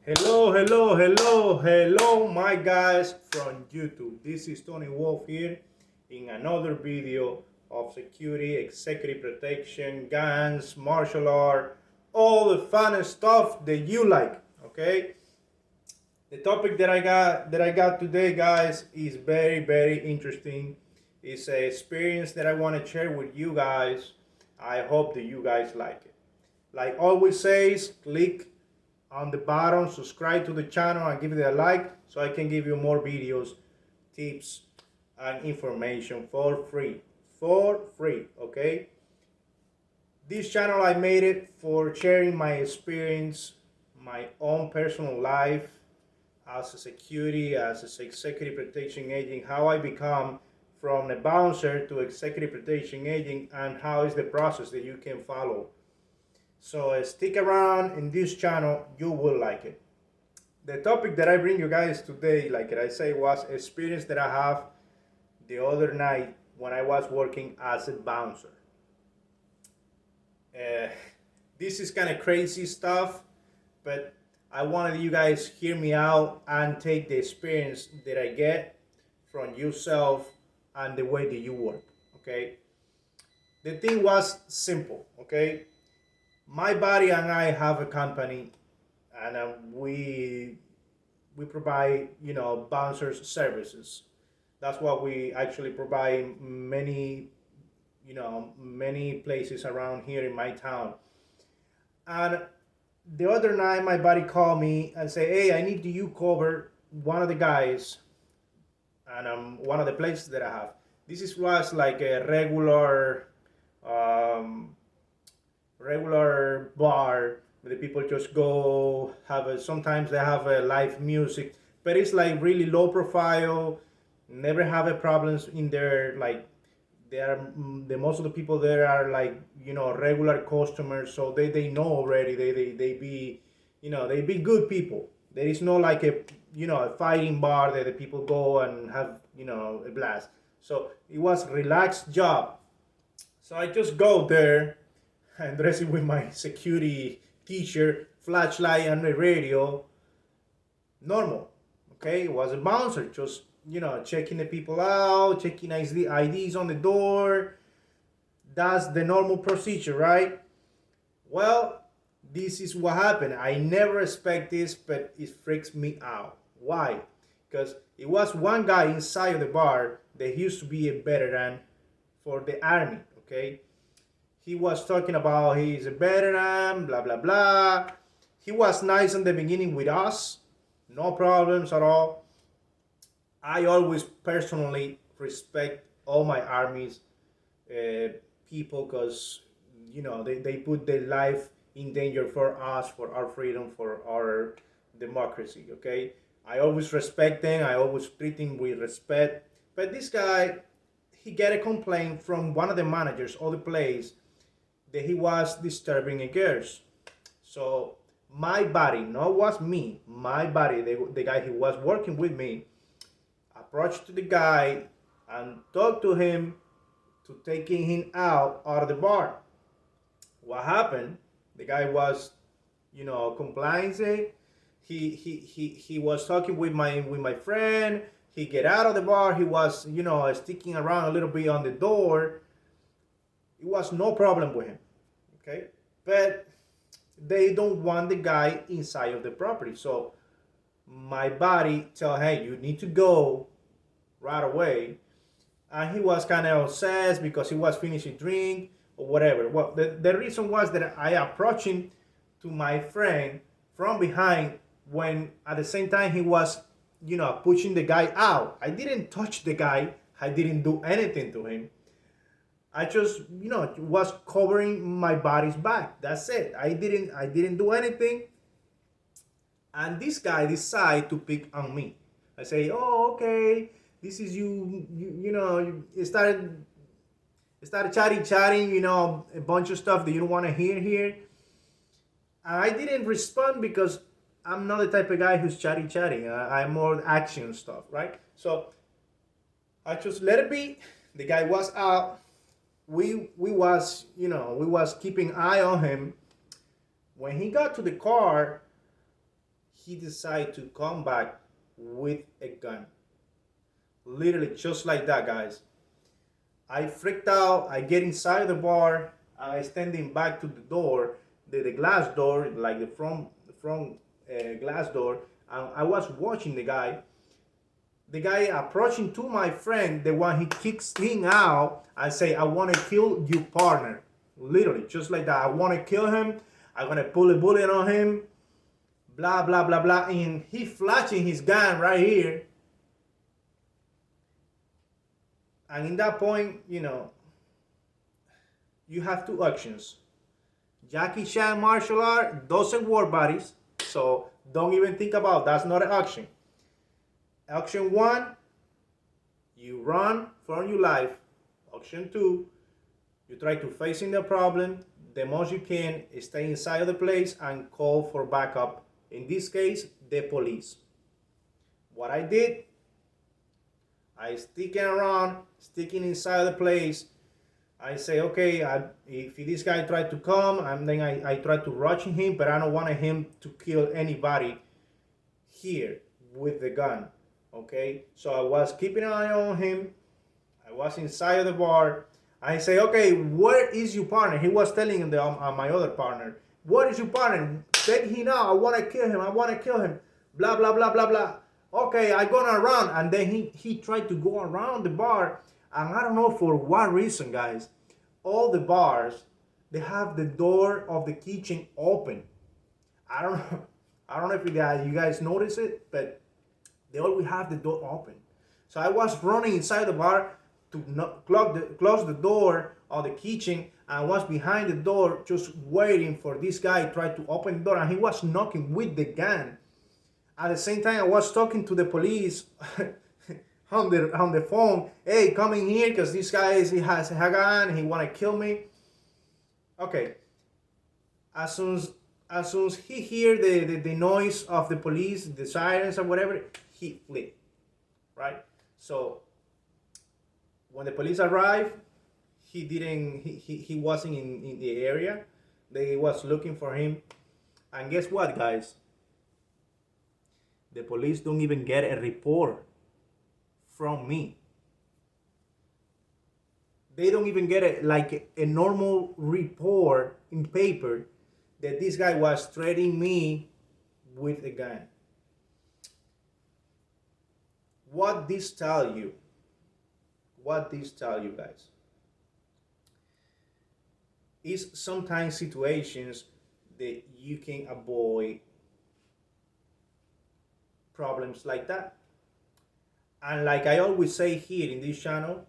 Hello, my guys from YouTube. This is Tony Wolf here in another video of security, executive protection, guns, martial art, all the fun stuff that you like. Okay, the topic that I got today, guys, is very interesting. It's an experience that I want to share with you guys. I hope that you guys like it. Like always says, click on the bottom, subscribe to the channel and give it a like so I can give you more videos, tips, and information for free. For free, okay? This channel I made it for sharing my experience, my own personal life as a security, as an executive protection agent, how I become from a bouncer to executive protection agent, and how is the process that you can follow. So stick around in this channel, you will like it. The topic that I bring you guys today, like I say, was experience that I have the other night when I was working as a bouncer. Uh, this is kind of crazy stuff, but I wanted you guys hear me out and take the experience that I get from yourself and the way that you work. Okay, the thing was simple. Okay, my buddy and I have a company, and we provide bouncers services. That's what we actually provide many places around here in my town. And the other night, my buddy called me and say, "Hey, I need you cover one of the guys and one of the places that I have." Was like a um, regular bar where the people just go have a, sometimes they have a live music, but it's like really low profile, never have a problems in there. Like they are the most of the people there are like regular customers, so they know already. They be they be good people. There is no like a fighting bar that the people go and have a blast. So it was relaxed job. So I just go there and dressed with my security t-shirt, flashlight, and the radio. Normal, okay? It was a bouncer, just checking the people out, checking IDs on the door. That's the normal procedure, right? Well, this is what happened. I never expect this, but it freaks me out. Why? Because it was one guy inside of the bar that used to be a veteran for the army, okay? He was talking about he's a veteran, blah blah blah. He was nice in the beginning with us, no problems at all. I always personally respect all my armies uh, people because they put their life in danger for us, for our freedom, for our democracy. Okay, I always respect them. I always treat them with respect. But this guy, he get a complaint from one of the managers of the place that he was disturbing a girls. So my buddy, not was me, my buddy, the guy who was working with me, approached to the guy and talked to him to taking him out of the bar. What happened? The guy was, complying. He was talking with my friend. He get out of the bar. He was, sticking around a little bit on the door. It was no problem with him. Okay, but they don't want the guy inside of the property. So my buddy tell, hey, you need to go right away. And he was kind of obsessed because he was finishing drink or whatever. Well, the reason was that I approached him to my friend from behind when at the same time he was, pushing the guy out. I didn't touch the guy. I didn't do anything to him. I just, was covering my body's back. That's it. I didn't do anything. And this guy decided to pick on me. I say, oh, okay, this is you. You started chatting. A bunch of stuff that you don't want to hear here. And I didn't respond because I'm not the type of guy who's chatting. I'm more action stuff, right? So I just let it be. The guy was out. We was keeping eye on him. When he got to the car, he decided to come back with a gun. Literally, just like that, guys. I freaked out. I get inside the bar. I standing back to the door, the glass door, like the front glass door. And I was watching the guy approaching to my friend, the one he kicks him out and say, "I want to kill you, partner." Literally, just like that. I want to kill him. I'm gonna pull a bullet on him. Blah blah blah blah. And he flashing his gun right here. And in that point, you have two options. Jackie Chan martial art doesn't work, buddies. So don't even think about it. That's not an option. Option one, you run from your life. Option two, you try to facing the problem the most you can, stay inside of the place and call for backup. In this case, the police. What I did, I sticking inside the place. I say, okay, if this guy tried to come, and then I try to rush him, but I don't want him to kill anybody here with the gun. Okay, so I was keeping an eye on him. I was inside of the bar. I say, okay, where is your partner? He was telling my other partner, what is your partner? Take him out. I want to kill him. I want to kill him. Blah, blah, blah, blah, blah. Okay, I gonna run. And then he tried to go around the bar. And I don't know for what reason, guys. All the bars, they have the door of the kitchen open. I don't know. I don't know if you guys notice it, but they always have the door open. So I was running inside the bar to close the door of the kitchen. I was behind the door just waiting for this guy to try to open the door, and he was knocking with the gun. At the same time, I was talking to the police on the phone. Hey, come in here because this guy he has a gun. He want to kill me. Okay. As soon as he hear the noise of the police, the sirens or whatever, he fled. Right. So when the police arrived, he wasn't in the area. They was looking for him. And guess what, guys? The police don't even get a report from me. They don't even get a normal report in paper that this guy was threatening me with a gun. What this tell you? What this tell you, guys? Is sometimes situations that you can avoid problems like that. And like I always say here in this channel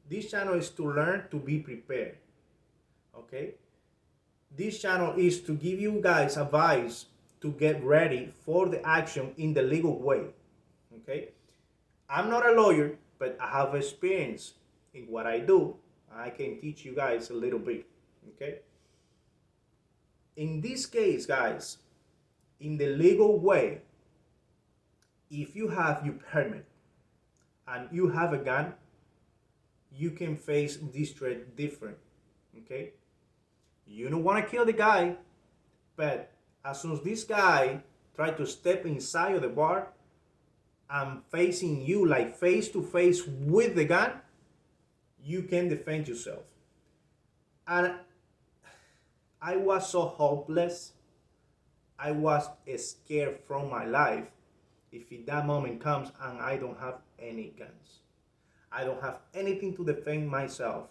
is to learn to be prepared. Okay? This channel is to give you guys advice to get ready for the action in the legal way. Okay? I'm not a lawyer, but I have experience in what I do. I can teach you guys a little bit. Okay? In this case, guys, in the legal way, if you have your permit and you have a gun, you can face this threat different. Okay? You don't want to kill the guy, but as soon as this guy try to step inside of the bar and facing you like face to face with the gun, you can defend yourself. And I was so hopeless. I was scared from my life. If that moment comes and I don't have any guns, I don't have anything to defend myself.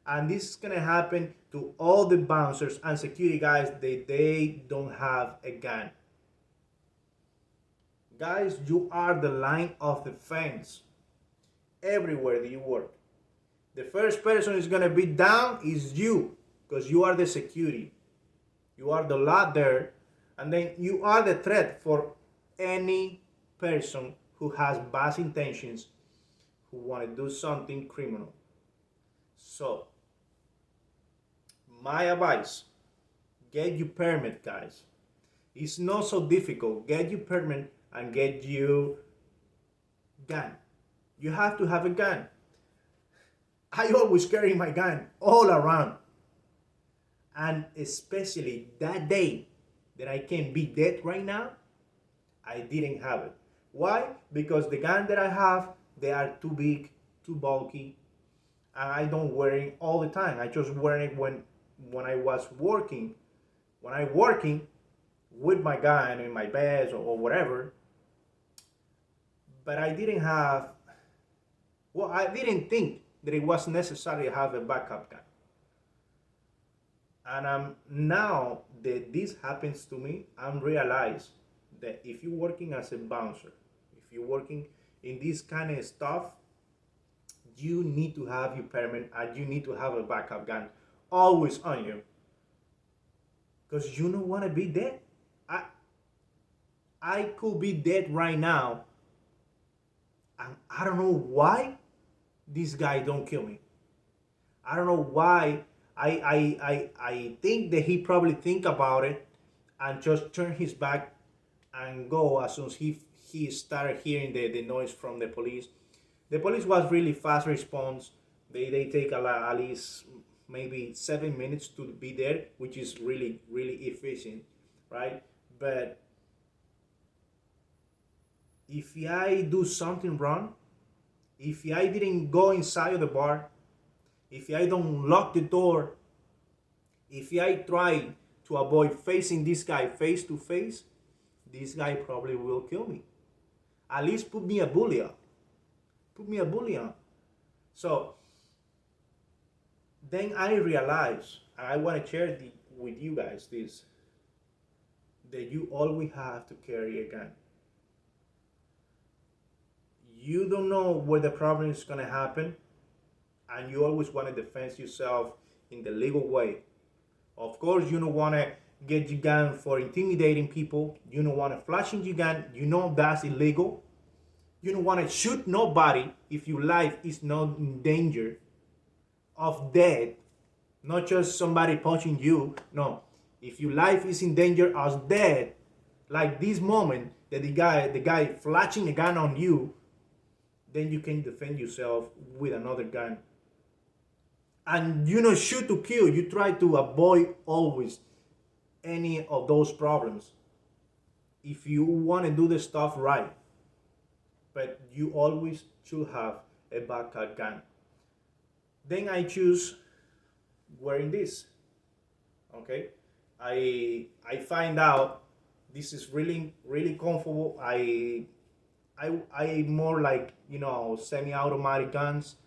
And this is gonna happen to all the bouncers and security guys that they don't have a gun. Guys, you are the line of defense everywhere that you work. The first person is gonna be down is you, because you are the security. You are the lot there, and then you are the threat for any person who has bad intentions, who want to do something criminal. So, my advice, get your permit, guys. It's not so difficult. Get your permit and get your gun. You have to have a gun. I always carry my gun all around. And especially that day that I can be dead right now, I didn't have it. Why? Because the gun that I have, they are too big, too bulky, and I don't wear it all the time. I just wear it when I was working. When I working with my gun in my bed or whatever, but I didn't have. Well, I didn't think that it was necessary to have a backup gun. And now that this happens to me, I'm realize that if you're working as a bouncer, if you're working in this kind of stuff, you need to have your permit and you need to have a backup gun always on you, because you don't want to be dead. I I could be dead right now, and I don't know why this guy don't kill me. I don't know why. I think that he probably think about it and just turn his back and go as soon as he started hearing the noise from the police. The police was really fast response. They take at least maybe 7 minutes to be there, which is really efficient, right? But if I do something wrong, if I didn't go inside of the bar, if I don't lock the door, if I try to avoid facing this guy face to face, this guy probably will kill me. At least put me a bully up. Put me a bully on. So then I realized, and I want to share with you guys this, that you always have to carry a gun. You don't know where the problem is going to happen, and you always want to defend yourself in the legal way. Of course, you don't want to get your gun for intimidating people. You don't want to flashing your gun. You know that's illegal. You don't want to shoot nobody if your life is not in danger of death, not just somebody punching you. No, if your life is in danger of death, like this moment that the guy flashing a gun on you, then you can defend yourself with another gun. And you don't shoot to kill. You try to avoid always any of those problems if you want to do the stuff right. But you always should have a backup gun. Then I choose wearing this. Okay, I find out this is really comfortable. I more like, semi-automatic guns,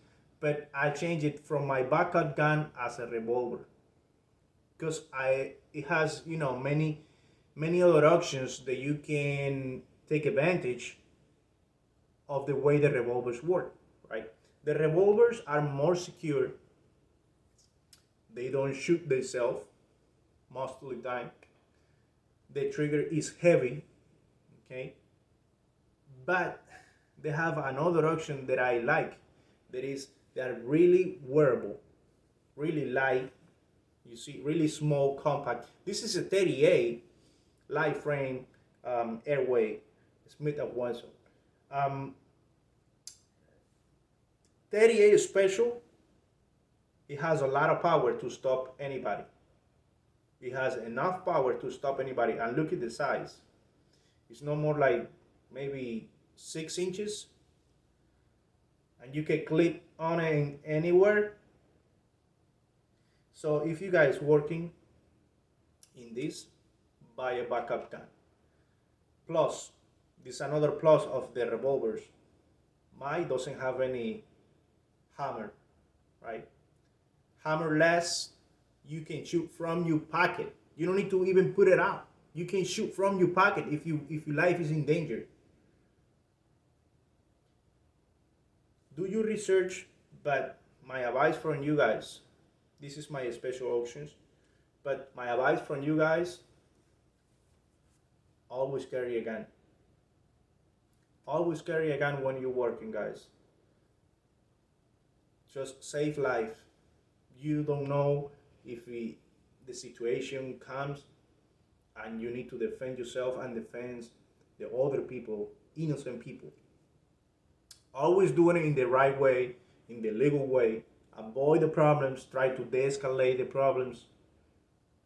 but I change it from my backup gun as a revolver, because it has many other options that you can take advantage of the way the revolvers work, right? The revolvers are more secure. They don't shoot themselves most of the time. The trigger is heavy, okay? But they have another option that I like. That is, they are really wearable, really light. You see, really small, compact. This is a 38 light frame Airway Smith & Wesson. 38 special. It has a lot of power to stop anybody. It has enough power to stop anybody. And look at the size. It's no more like maybe 6 inches. And you can clip on it anywhere. So if you guys working in this, buy a backup gun. Plus, this is another plus of the revolvers. Mine doesn't have any hammer, right? Hammerless, you can shoot from your pocket. You don't need to even put it out. You can shoot from your pocket if your life is in danger. Do your research, but my advice from you guys, this is my special options, but my advice from you guys, always carry a gun. Always carry a gun when you're working, guys. Just save life. You don't know if the situation comes and you need to defend yourself and defend the other people, innocent people. Always doing it in the right way, in the legal way. Avoid the problems, try to de-escalate the problems,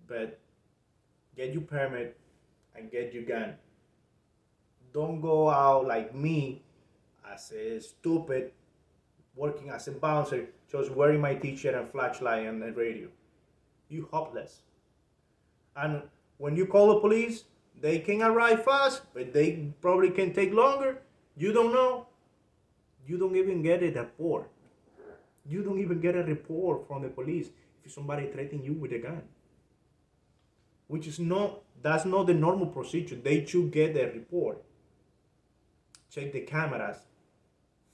but get your permit and get your gun. Don't go out like me as a stupid working as a bouncer, just wearing my t-shirt and flashlight and a radio. You hopeless. And when you call the police, they can arrive fast, but they probably can take longer. You don't know. You don't even get a report. You don't even get a report from the police if somebody threatens you with a gun. Which is not, that's not the normal procedure. They should get a report. Check the cameras.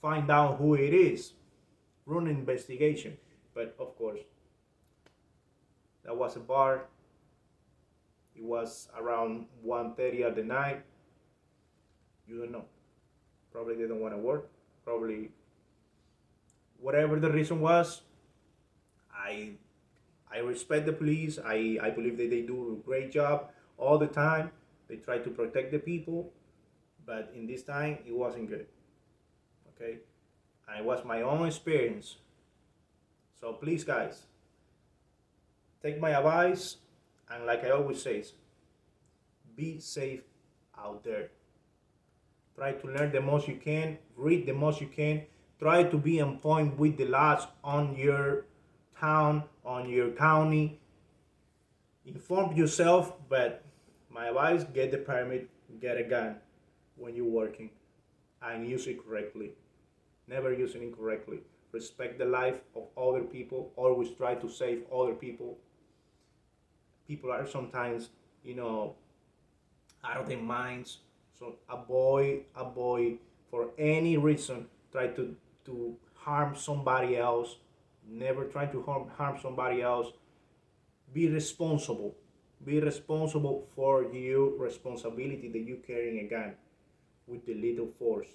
Find out who it is. Run an investigation. But of course, that was a bar. It was around 1:30 of the night. You don't know. Probably they don't want to work. Probably whatever the reason was, I respect the police. I believe that they do a great job all the time. They try to protect the people, but in this time it wasn't good. Okay, and it was my own experience. So please, guys, take my advice, and like I always say, be safe out there. Try to learn the most you can, read the most you can. Try to be on point with the laws on your town, on your county. Inform yourself, but my advice, get the permit, get a gun when you're working, and use it correctly. Never use it incorrectly. Respect the life of other people. Always try to save other people. People are sometimes, out of their minds. So avoid for any reason, try to harm somebody else. Never try to harm somebody else. Be responsible. Be responsible for your responsibility that you're carrying a gun with the little force.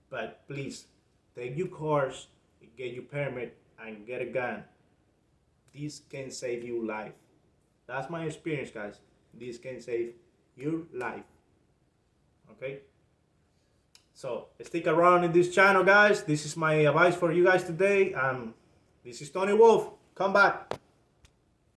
But please, take your course, get your permit, and get a gun. This can save your life. That's my experience, guys. This can save your life. Okay? So stick around in this channel, guys. This is my advice for you guys today. This is Tony Wolf. Come back.